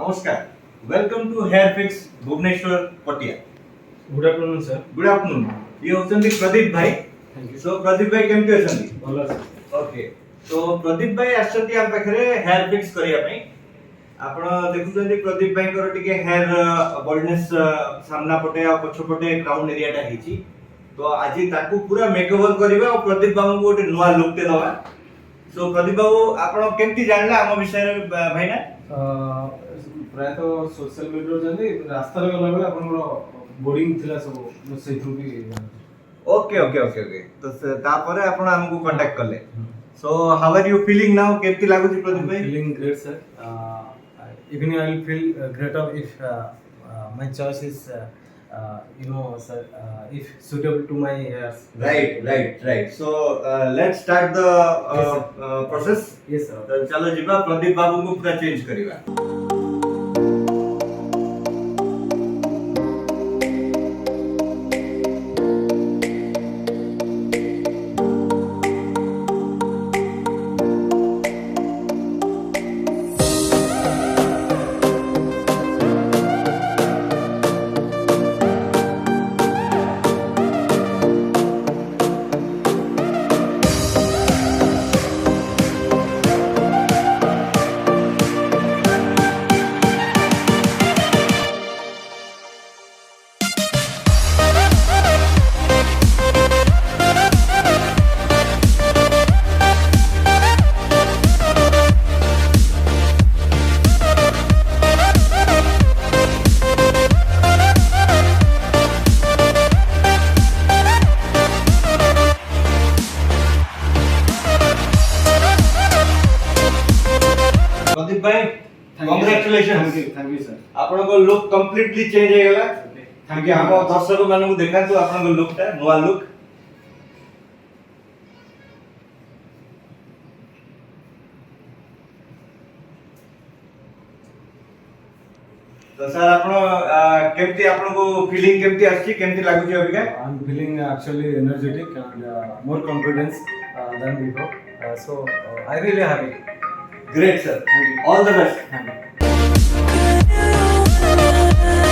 नमस्कार, welcome to हेयरफिक्स Bhubaneswar पटिया। Good afternoon sir. Good afternoon. ये होचंदी प्रदीप भाई। Thank you. सो प्रदीप भाई केमती अछंदी? भलो सर। ओके, तो प्रदीप भाई आछंती हम पाखरे हेयर फिक्स करिया पई। आपण देखुचंदी प्रदीप भाई कर टिके हेयर बल्डनेस सामना पटे आ पछ पटे क्राउन एरियाटा हिची। तो आज ताकू पूरा मेकओवर करबा और प्रदीप बाबू को गोटे नुवा लुक ते दवा। सो प्रदीप बाबू आपण केमती जानला हम विषय रे भाई ना? प्राय तो सोशल मीडिया जंदी रास्ता रे गला बेले आपन बोर्डिंग थिला सब से थ्रू भी ओके ओके ओके ओके। तो तापरे आपण हमको कांटेक्ट करले। So how are you feeling now? केमती लागुची प्रदीप भाई? Feeling great sir. Even I will feel greater if my choice is sir, if suitable to my hairs. Right. So let's start the process. Yes sir. तो चलो जीवा प्रदीप बाबू को पूरा change करिवा। Pradeep भाई congratulation. Thank you sir. आपण को look completely change हो गेला। Thank you. हम दर्शक मानन को देखांतु आपण को लुक ता नवा लुक। तो सर आपण केमती आपण को फीलिंग केमती आछि? केमती लागुची Abika? I am feeling actually energetic and more confidence than before. So I really happy. Great sir. Thank you. All the best. Thank you.